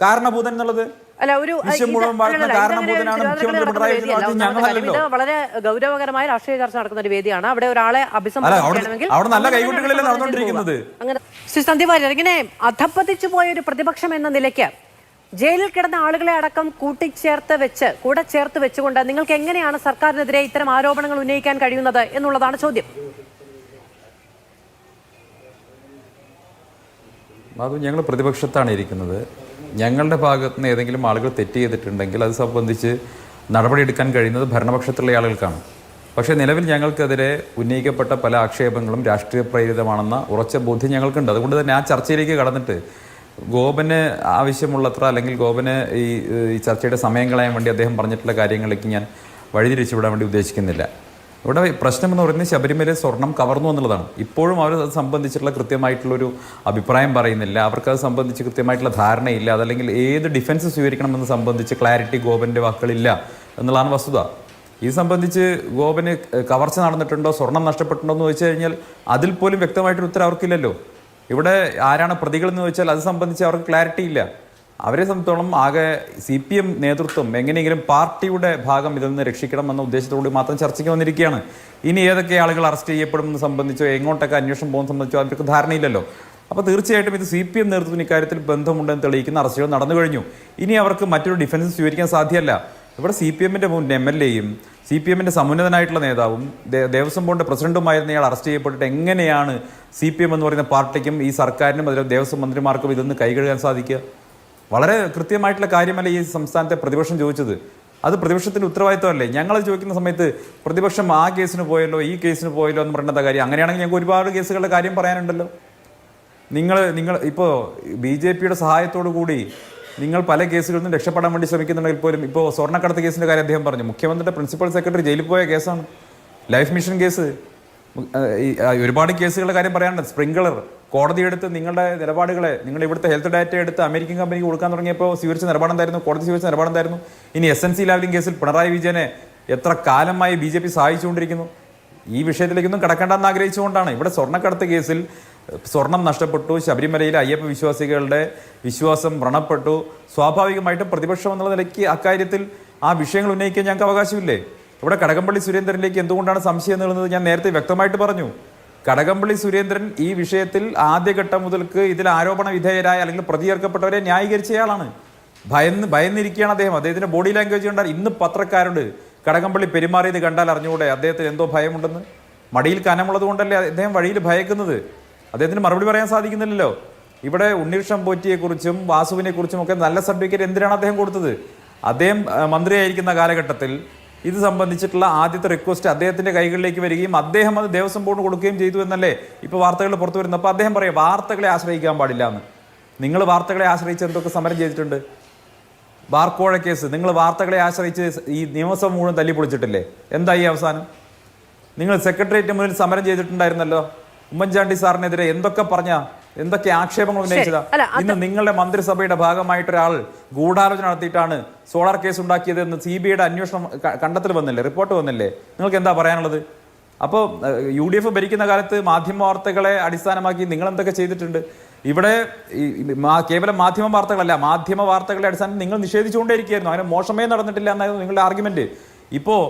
കാരണഭൂതൻ എന്നുള്ളത്? വളരെ ഗൗരവകരമായ രാഷ്ട്രീയ ചർച്ച നടക്കുന്ന ഒരു വേദിയാണ്. അവിടെ ഒരാളെ അഭിസംബോധന അങ്ങനെ ശ്രീ സന്ദീപ് വാര്യർ, ഇങ്ങനെ അധപ്പതിച്ചു പോയ ഒരു പ്രതിപക്ഷം എന്ന നിലയ്ക്ക് ജയിലിൽ കിടന്ന ആളുകളെ അടക്കം കൂടെ ചേർത്ത് വെച്ചുകൊണ്ട് നിങ്ങൾക്ക് എങ്ങനെയാണ് സർക്കാരിനെതിരെ ഇത്തരം ആരോപണങ്ങൾ ഉന്നയിക്കാൻ കഴിയുന്നത് എന്നുള്ളതാണ് ചോദ്യം. അത് ഞങ്ങൾ പ്രതിപക്ഷത്താണ് ഇരിക്കുന്നത്. ഞങ്ങളുടെ ഭാഗത്ത് നിന്ന് ഏതെങ്കിലും ആളുകൾ തെറ്റ് ചെയ്തിട്ടുണ്ടെങ്കിൽ അത് സംബന്ധിച്ച് നടപടിയെടുക്കാൻ കഴിയുന്നത് ഭരണപക്ഷത്തുള്ള ആളുകൾക്കാണ്. പക്ഷേ നിലവിൽ ഞങ്ങൾക്കെതിരെ ഉന്നയിക്കപ്പെട്ട പല ആക്ഷേപങ്ങളും രാഷ്ട്രീയ പ്രേരിതമാണെന്ന ഉറച്ച ബോധ്യം ഞങ്ങൾക്കുണ്ട്. അതുകൊണ്ട് തന്നെ ആ ചർച്ചയിലേക്ക് കടന്നിട്ട് ഗോപന് ആവശ്യമുള്ളത്ര അല്ലെങ്കിൽ ഗോപന് ഈ ചർച്ചയുടെ സമയം കളയാൻ വേണ്ടി അദ്ദേഹം പറഞ്ഞിട്ടുള്ള കാര്യങ്ങളിലേക്ക് ഞാൻ വഴിതിരിച്ചുവിടാൻ വേണ്ടി ഉദ്ദേശിക്കുന്നില്ല. ഇവിടെ പ്രശ്നമെന്ന് പറയുന്നത് ശബരിമലയിൽ സ്വർണം കവർന്നു എന്നുള്ളതാണ്. ഇപ്പോഴും അവർ അത് സംബന്ധിച്ചിട്ടുള്ള കൃത്യമായിട്ടുള്ളൊരു അഭിപ്രായം പറയുന്നില്ല. അവർക്കത് സംബന്ധിച്ച് കൃത്യമായിട്ടുള്ള ധാരണയില്ല. അതല്ലെങ്കിൽ ഏത് ഡിഫൻസ് സ്വീകരിക്കണമെന്ന് സംബന്ധിച്ച് ക്ലാരിറ്റി ഗോപൻ്റെ വാക്കുകളില്ല എന്നുള്ളതാണ് വസ്തുത. ഇത് സംബന്ധിച്ച് ഗോപന് കവർച്ച നടന്നിട്ടുണ്ടോ, സ്വർണം നഷ്ടപ്പെട്ടുണ്ടോ എന്ന് ചോദിച്ചു കഴിഞ്ഞാൽ അതിൽ പോലും വ്യക്തമായിട്ടൊരു ഉത്തരം അവർക്കില്ലല്ലോ. ഇവിടെ ആരാണ് പ്രതികളെന്ന് ചോദിച്ചാൽ അത് സംബന്ധിച്ച് അവർക്ക് ക്ലാരിറ്റി ഇല്ല. അവരെ സംബന്ധിച്ചോളം ആകെ CPM നേതൃത്വം എങ്ങനെയെങ്കിലും പാർട്ടിയുടെ ഭാഗം ഇതിൽ നിന്ന് രക്ഷിക്കണം എന്ന ഉദ്ദേശത്തോടുകൂടി മാത്രം ചർച്ചയ്ക്ക് വന്നിരിക്കുകയാണ്. ഇനി ഏതൊക്കെ ആളുകൾ അറസ്റ്റ് ചെയ്യപ്പെടുമെന്ന് സംബന്ധിച്ചോ എങ്ങോട്ടൊക്കെ അന്വേഷണം പോകുന്ന സംബന്ധിച്ചോ അവർക്ക് ധാരണയില്ലല്ലോ. അപ്പോൾ തീർച്ചയായിട്ടും ഇത് CPM നേതൃത്വത്തിന് ഇക്കാര്യത്തിൽ ബന്ധമുണ്ടെന്ന് തെളിയിക്കുന്ന അറസ്റ്റുകൾ നടന്നു കഴിഞ്ഞു. ഇനി അവർക്ക് മറ്റൊരു ഡിഫൻസ് സ്വീകരിക്കാൻ സാധ്യമല്ല. ഇവിടെ CPMന്റെ മുൻ MLAയും CPMന്റെ സമുന്നതനായിട്ടുള്ള നേതാവും ദേവസ്വം ബോർഡിന്റെ പ്രസിഡന്റുമായിരുന്ന ഇയാൾ അറസ്റ്റ് ചെയ്യപ്പെട്ടിട്ട് എങ്ങനെയാണ് CPM എന്ന് പറയുന്ന പാർട്ടിക്കും ഈ സർക്കാരിനും അതിലെ ദേവസ്വം മന്ത്രിമാർക്കും ഇതൊന്ന് കൈകഴുകാൻ സാധിക്കുക? വളരെ കൃത്യമായിട്ടുള്ള കാര്യമല്ല ഈ സംസ്ഥാനത്തെ പ്രതിപക്ഷം ചോദിച്ചത്. അത് പ്രതിപക്ഷത്തിൻ്റെ ഉത്തരവാദിത്തമല്ലേ? ഞങ്ങൾ ചോദിക്കുന്ന സമയത്ത് പ്രതിപക്ഷം ആ കേസിന് പോയല്ലോ ഈ കേസിന് പോയല്ലോ എന്ന് പറയേണ്ട കാര്യം. അങ്ങനെയാണെങ്കിൽ ഞങ്ങൾക്ക് ഒരുപാട് കേസുകളുടെ കാര്യം പറയാനുണ്ടല്ലോ. നിങ്ങൾ ഇപ്പോൾ BJPയുടെ സഹായത്തോടു കൂടി നിങ്ങൾ പല കേസുകളിൽ നിന്നും രക്ഷപ്പെടാൻ വേണ്ടി ശ്രമിക്കുന്നുണ്ടെങ്കിൽ പോലും ഇപ്പോൾ സ്വർണ്ണക്കടത്ത് കേസിൻ്റെ കാര്യം അദ്ദേഹം പറഞ്ഞു. മുഖ്യമന്ത്രിയുടെ പ്രിൻസിപ്പൽ സെക്രട്ടറി ജയിലിൽ പോയ കേസാണ്, ലൈഫ് മിഷൻ കേസ്. ഒരുപാട് കേസുകളുടെ കാര്യം പറയാനുണ്ട്. സ്പ്രിംഗ്ലർ കോടതിയെടുത്ത് നിങ്ങളുടെ നിലപാടുകളെ, നിങ്ങൾ ഇവിടുത്തെ ഹെൽത്ത് ഡാറ്റ എടുത്ത് അമേരിക്കൻ കമ്പനിക്ക് കൊടുക്കാൻ തുടങ്ങിയപ്പോൾ സ്വീകരിച്ച നിലപാടെന്തായിരുന്നു? കോടതി സ്വീകരിച്ച നിലപാടെന്തായിരുന്നു? ഇനി SNC ലാവ്ലിംഗ് കേസിൽ പിണറായി വിജയനെ എത്ര കാലമായി BJP സഹായിച്ചുകൊണ്ടിരിക്കുന്നു? ഈ വിഷയത്തിലേക്കൊന്നും കടക്കേണ്ടെന്ന് ആഗ്രഹിച്ചുകൊണ്ടാണ്. ഇവിടെ സ്വർണ്ണക്കടത്ത് കേസിൽ സ്വർണം നഷ്ടപ്പെട്ടു, ശബരിമലയിലെ അയ്യപ്പ വിശ്വാസികളുടെ വിശ്വാസം വ്രണപ്പെട്ടു. സ്വാഭാവികമായിട്ടും പ്രതിപക്ഷം എന്നുള്ള നിലയ്ക്ക് അക്കാര്യത്തിൽ ആ വിഷയങ്ങൾ ഉന്നയിക്കാൻ ഞങ്ങൾക്ക് അവകാശമില്ലേ? ഇവിടെ കടകംപള്ളി സുരേന്ദ്രനിലേക്ക് എന്തുകൊണ്ടാണ് സംശയം നീളുന്നത് ഞാൻ നേരത്തെ വ്യക്തമായിട്ട് പറഞ്ഞു. കടകംപള്ളി സുരേന്ദ്രൻ ഈ വിഷയത്തിൽ ആദ്യഘട്ടം മുതൽക്ക് ഇതിൽ ആരോപണ വിധേയരായ അല്ലെങ്കിൽ പ്രതി ചേർക്കപ്പെട്ടവരെ ന്യായീകരിച്ചയാളാണ്. ഭയന്നിരിക്കുകയാണ് അദ്ദേഹം. അദ്ദേഹത്തിന്റെ ബോഡി ലാംഗ്വേജ് കണ്ടാൽ ഇന്ന് പത്രക്കാരോട് കടകംപള്ളി പെരുമാറിയത് കണ്ടാൽ അറിഞ്ഞുകൂടെ അദ്ദേഹത്തിന് എന്തോ ഭയമുണ്ടെന്ന്? മടിയിൽ കനമുള്ളത് കൊണ്ടല്ലേ അദ്ദേഹം വഴിയിൽ ഭയക്കുന്നത്? അദ്ദേഹത്തിന് മറുപടി പറയാൻ സാധിക്കുന്നില്ലല്ലോ. ഇവിടെ ഉണ്ണീർഷം പോറ്റിയെക്കുറിച്ചും വാസുവിനെക്കുറിച്ചും ഒക്കെ നല്ല സർട്ടിഫിക്കറ്റ് എന്തിനാണ് അദ്ദേഹം കൊടുത്തത്? അദ്ദേഹം മന്ത്രിയായിരിക്കുന്ന കാലഘട്ടത്തിൽ ഇത് സംബന്ധിച്ചിട്ടുള്ള ആദ്യത്തെ റിക്വസ്റ്റ് അദ്ദേഹത്തിന്റെ കൈകളിലേക്ക് വരികയും അദ്ദേഹം അത് ദേവസ്വം ബോർഡിന് കൊടുക്കുകയും ചെയ്തു എന്നല്ലേ ഇപ്പോൾ വാർത്തകൾ പുറത്തു വരുന്നത്. അപ്പോൾ അദ്ദേഹം പറയാം വാർത്തകളെ ആശ്രയിക്കാൻ പാടില്ല എന്ന്. നിങ്ങൾ വാർത്തകളെ ആശ്രയിച്ച് എന്തൊക്കെ സമരം ചെയ്തിട്ടുണ്ട്? ബാർക്കോഴ കേസ് നിങ്ങൾ വാർത്തകളെ ആശ്രയിച്ച് ഈ നിയമസഭ മുഴുവൻ തല്ലിപ്പൊളിച്ചിട്ടില്ലേ? എന്തായി അവസാനം? നിങ്ങൾ സെക്രട്ടേറിയറ്റ് മുന്നിൽ സമരം ചെയ്തിട്ടുണ്ടായിരുന്നല്ലോ. ഉമ്മൻചാണ്ടി സാറിനെതിരെ എന്തൊക്കെ ആക്ഷേപങ്ങൾ ഉന്നയിച്ചതാ? ഇന്ന് നിങ്ങളുടെ മന്ത്രിസഭയുടെ ഭാഗമായിട്ടൊരാൾ ഗൂഢാലോചന നടത്തിയിട്ടാണ് സോളാർ കേസ് ഉണ്ടാക്കിയതെന്ന് CBIയുടെ അന്വേഷണം കണ്ടെത്തൽ വന്നില്ലേ, റിപ്പോർട്ട് വന്നില്ലേ? നിങ്ങൾക്ക് എന്താ പറയാനുള്ളത്? അപ്പോൾ UDF ഭരിക്കുന്ന കാലത്ത് മാധ്യമ വാർത്തകളെ അടിസ്ഥാനമാക്കി നിങ്ങൾ എന്തൊക്കെ ചെയ്തിട്ടുണ്ട്? ഇവിടെ കേവലം മാധ്യമ വാർത്തകളല്ല, മാധ്യമ വാർത്തകളുടെ അടിസ്ഥാനത്തിൽ നിങ്ങൾ നിഷേധിച്ചുകൊണ്ടേയിരിക്കുകയായിരുന്നു. അങ്ങനെ മോശമേ നടന്നിട്ടില്ല എന്നായിരുന്നു നിങ്ങളുടെ ആർഗ്യുമെന്റ്. ഇപ്പോൾ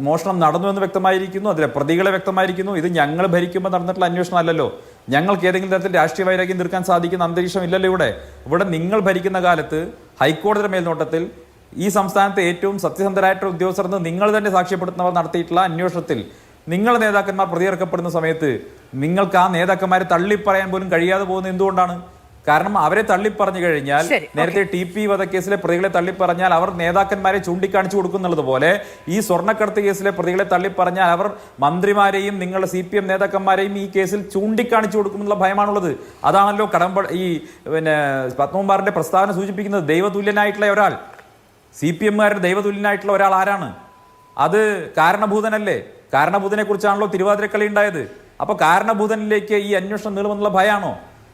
മോഷണം നടന്നു എന്ന് വ്യക്തമായിരിക്കുന്നു, അതിലെ പ്രതികളെ വ്യക്തമായിരിക്കുന്നു. ഇത് ഞങ്ങൾ ഭരിക്കുമ്പോൾ നടന്നിട്ടുള്ള അന്വേഷണം അല്ലല്ലോ. ഞങ്ങൾക്ക് ഏതെങ്കിലും തരത്തിൽ രാഷ്ട്രീയ വൈരാഗ്യം തീർക്കാൻ സാധിക്കുന്ന അന്തരീക്ഷം ഇല്ലല്ലോ ഇവിടെ നിങ്ങൾ ഭരിക്കുന്ന കാലത്ത് ഹൈക്കോടതിയുടെ മേൽനോട്ടത്തിൽ ഈ സംസ്ഥാനത്തെ ഏറ്റവും സത്യസന്ധരായിട്ടുള്ള ഉദ്യോഗസ്ഥർ എന്ന് നിങ്ങൾ തന്നെ സാക്ഷ്യപ്പെടുത്തുന്നവർ നടത്തിയിട്ടുള്ള അന്വേഷണത്തിൽ നിങ്ങളുടെ നേതാക്കന്മാർ പ്രതിയേർക്കപ്പെടുന്ന സമയത്ത് നിങ്ങൾക്ക് ആ നേതാക്കന്മാരെ തള്ളിപ്പറയാൻ പോലും കഴിയാതെ പോകുന്നത് എന്തുകൊണ്ടാണ്? കാരണം അവരെ തള്ളിപ്പറഞ്ഞു കഴിഞ്ഞാൽ, നേരത്തെ TP വധക്കേസിലെ പ്രതികളെ തള്ളിപ്പറഞ്ഞാൽ അവർ നേതാക്കന്മാരെ ചൂണ്ടിക്കാണിച്ചു കൊടുക്കുന്നുള്ളത് പോലെ ഈ സ്വർണ്ണക്കടത്ത് കേസിലെ പ്രതികളെ തള്ളിപ്പറഞ്ഞാൽ അവർ മന്ത്രിമാരെയും നിങ്ങളുടെ CPM നേതാക്കന്മാരെയും ഈ കേസിൽ ചൂണ്ടിക്കാണിച്ചു കൊടുക്കുമെന്നുള്ള ഭയമാണുള്ളത്. അതാണല്ലോ പത്മകുമാറിന്റെ പ്രസ്താവന സൂചിപ്പിക്കുന്നത്. ദൈവതുല്യനായിട്ടുള്ള ഒരാൾ, CPMകാരുടെ ദൈവതുല്യനായിട്ടുള്ള ഒരാൾ ആരാണ്? അത് കാരണഭൂതനല്ലേ? കാരണഭൂതനെ കുറിച്ചാണല്ലോ തിരുവാതിരക്കളി ഉണ്ടായത്. അപ്പൊ കാരണഭൂതനിലേക്ക് ഈ അന്വേഷണം നീളുമെന്നുള്ള ഭയമാണോ?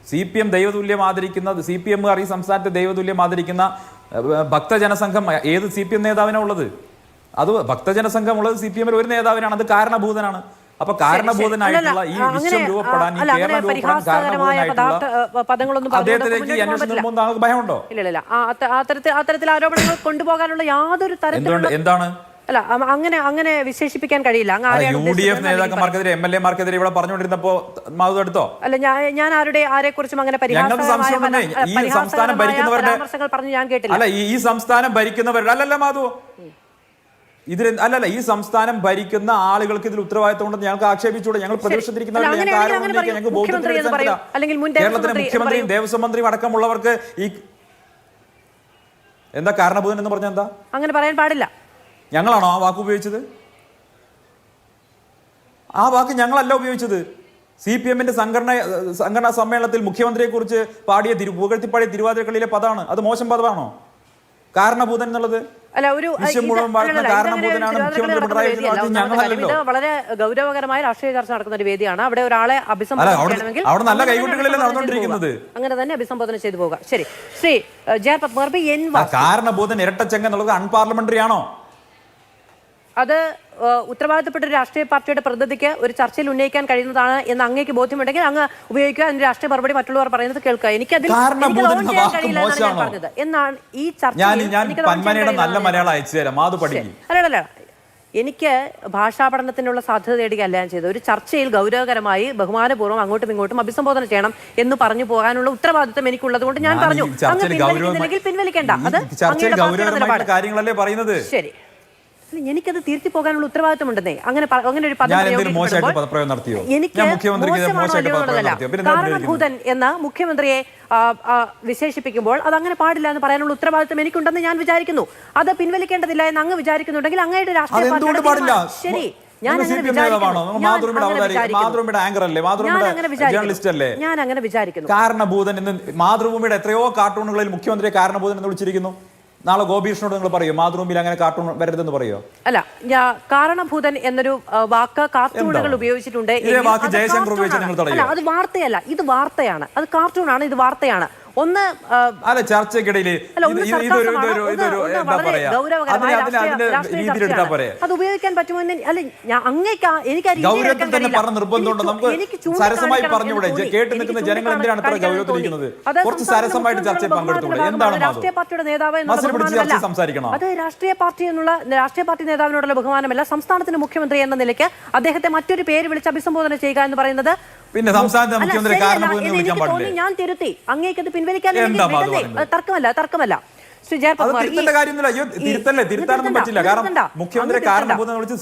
CPM ദൈവതുല്യം ആദരിക്കുന്ന, CPMകാർ ഈ സംസ്ഥാനത്തെ ദൈവതുല്യം ആദരിക്കുന്ന ഭക്തജനസംഘം ഏത് CPM നേതാവിനാണ് ഉള്ളത്? അത് ഭക്തജനസംഘം ഉള്ളത് CPMൽ ഒരു നേതാവിനാണ്, അത് കാരണഭൂതനാണ്. അപ്പൊ കാരണഭൂതനായിട്ടുള്ള ഈ വിശ്വം രൂപപ്പെടാൻ, ഈ കേരളം രൂപപ്പെടാൻ കാരണഭൂതനായിട്ടുള്ള പദങ്ങളൊന്നും അദ്ദേഹത്തിലേക്ക് ഈ അന്വേഷണം മുമ്പ് താങ്കൾക്ക് ഭയമുണ്ടോ? ഇല്ല അത്തരത്തിൽ ആരോപണങ്ങൾ കൊണ്ടുപോകാനുള്ള യാതൊരു തരത്തിലുള്ള എന്താണ് അല്ല അങ്ങനെ വിശേഷിപ്പിക്കാൻ കഴിയില്ല. UDF നേതാക്കന്മാർക്കെതിരെ MLA-മാർക്കെതിരെ ഇവിടെ പറഞ്ഞുകൊണ്ടിരുന്നപ്പോ മാധു എടുത്തോ? അല്ല ഞാൻ ആരെക്കുറിച്ചും അങ്ങനെ ഈ സംസ്ഥാനം ഭരിക്കുന്നവരുടെ പരാമർശങ്ങൾ പറഞ്ഞു ഞാൻ കേട്ടില്ല. അല്ല ഈ സംസ്ഥാനം ഭരിക്കുന്നവരുടെ അല്ലല്ല മാധു, ഇതിൽ അല്ലല്ല ഈ സംസ്ഥാനം ഭരിക്കുന്ന ആളുകൾക്ക് ഇതിൽ ഉത്തരവാദിത്വം ഉണ്ടെന്ന് ഞങ്ങൾക്ക് ആക്ഷേപിച്ചുകൂടെ? ഞങ്ങൾ പ്രതിപക്ഷത്തിരിക്കുന്നവരുടെ ഞങ്ങൾക്ക് കേരളത്തിലെ മുഖ്യമന്ത്രിയും ദേവസ്വം മന്ത്രിയും അടക്കമുള്ളവർക്ക് ഈ എന്താ കാരണഭൂതൻ എന്ന് പറഞ്ഞാൽ എന്താ? അങ്ങനെ പറയാൻ പാടില്ല. ഞങ്ങളാണോ ആ വാക്ക് ഉപയോഗിച്ചത്? ആ വാക്ക് ഞങ്ങളല്ല ഉപയോഗിച്ചത്. CPM-ന്റെ സംഘടനാ സമ്മേളനത്തിൽ മുഖ്യമന്ത്രിയെ കുറിച്ച് പുകഴ്ത്തിപ്പാടിയ തിരുവാതിരക്കളിയിലെ പദമാണ്. അത് മോശം പദമാണോ കാരണഭൂതൻ എന്നുള്ളത്? ഇത് വളരെ ഗൗരവകരമായ രാഷ്ട്രീയ ചർച്ച നടക്കുന്ന ഒരു വേദിയാണ്. അവിടെ ഒരാളെ അഭിസംബോധന അങ്ങനെ തന്നെ അഭിസംബോധന ചെയ്തു പോകുക. ശരി, ശ്രീ ജയപത്മർബി, കാരണഭൂതൻ ഇരട്ടച്ചെങ്ക എന്നുള്ളത് അൺപാർലമെന്ററി ആണോ? അത് ഉത്തരവാദിത്തപ്പെട്ട ഒരു രാഷ്ട്രീയ പാർട്ടിയുടെ പ്രതിനിധിക്ക് ഒരു ചർച്ചയിൽ ഉന്നയിക്കാൻ കഴിയുന്നതാണ് എന്ന് അങ്ങേക്ക് ബോധ്യമുണ്ടെങ്കിൽ അങ്ങ് ഉപയോഗിക്കുക. അതിന്റെ രാഷ്ട്രീയ മറുപടി മറ്റുള്ളവർ പറയുന്നത് കേൾക്കുക. എനിക്കതിൽ പറഞ്ഞത് എന്നാണ് ഈ ചർച്ച. നല്ല മലയാളം അയച്ചു തരാം. അല്ലല്ല, എനിക്ക് ഭാഷാ പഠനത്തിനുള്ള സാധ്യത തേടുകയല്ല ഞാൻ ചെയ്തത്. ഒരു ചർച്ചയിൽ ഗൗരവകരമായി ബഹുമാനപൂർവ്വം അങ്ങോട്ടും ഇങ്ങോട്ടും അഭിസംബോധന ചെയ്യണം എന്ന് പറഞ്ഞു പോകാനുള്ള ഉത്തരവാദിത്വം എനിക്കുള്ളത് കൊണ്ട് ഞാൻ പറഞ്ഞു. അങ്ങ് പിൻവലിക്കുന്നില്ലെങ്കിൽ പിൻവലിക്കേണ്ട. അത് കാര്യങ്ങളല്ലേ പറയുന്നത്. ശരി, എനിക്കത് തിരുത്തി പോകാനുള്ള ഉത്തരവാദിത്വം ഉണ്ടെന്നേ. അങ്ങനെ ഒരു കാരണഭൂതൻ എന്ന മുഖ്യമന്ത്രിയെ വിശേഷിപ്പിക്കുമ്പോൾ അത് അങ്ങനെ പാടില്ല എന്ന് പറയാനുള്ള ഉത്തരവാദിത്വം എനിക്കുണ്ടെന്ന് ഞാൻ വിചാരിക്കുന്നു. അത് പിൻവലിക്കേണ്ടതില്ല എന്ന് അങ്ങ് വിചാരിക്കുന്നുണ്ടെങ്കിൽ അങ്ങയുടെ രാഷ്ട്രീയ പാർട്ടി ശരി, ഞാൻ അങ്ങനെ വിചാരിക്കുന്നു. കാരണഭൂതൻ എന്ന് മാതൃഭൂമിയുടെ എത്രയോ കാർട്ടൂണുകളിൽ മുഖ്യമന്ത്രിയെ കാരണഭൂതൻ എന്ന് വിളിച്ചിരിക്കുന്നു. നാളെ ഗോപീഷ്ണോട് നിങ്ങൾ പറയോ മാതൃഭൂമിയിൽ അങ്ങനെ കാർട്ടൂൺ വരരുതെന്ന് പറയോ? അല്ല, കാരണഭൂതൻ എന്നൊരു വാക്ക് കാർട്ടൂണുകൾ ഉപയോഗിച്ചിട്ടുണ്ട്. അത് വാർത്തയല്ല, ഇത് വാർത്തയാണ്. അത് കാർട്ടൂണാണ്, ഇത് വാർത്തയാണ്. ഒന്ന് അല്ല ചർച്ചയ്ക്കിടയിൽ അത് ഉപയോഗിക്കാൻ പറ്റുമോ എന്ന് അല്ല എനിക്ക് സരസമായി പറഞ്ഞുകൂടെ? കേട്ട് നിൽക്കുന്ന ജനങ്ങൾ എന്തിനാണ് ഇത്ര ഗൗരവത്തിലിരിക്കുന്നത്? കുറച്ച് സരസമായിട്ട് ചർച്ചയിൽ പങ്കെടുത്തുകൂടെ? എന്താണ് രാഷ്ട്രീയ പാർട്ടിയുടെ നേതാവ് സംസാരിക്കണം? അത് രാഷ്ട്രീയ പാർട്ടി നേതാവിനോടുള്ള ബഹുമാനമല്ല. സംസ്ഥാനത്തിന്റെ മുഖ്യമന്ത്രി എന്ന നിലയ്ക്ക് അദ്ദേഹത്തെ മറ്റൊരു പേര് വിളിച്ച് അഭിസംബോധന ചെയ്യുക എന്ന് പറയുന്നത് പിന്നെ സംസ്ഥാനത്തെ മുഖ്യമന്ത്രി ഞാൻ തിരുത്തി. അങ്ങേക്കത് പിൻവലിക്കാൻ തർക്കമല്ല. ശ്രീ തിരുത്താനൊന്നും പറ്റില്ല. കാരണം മുഖ്യമന്ത്രി കാരണഭൂതൻ വിളിച്ച്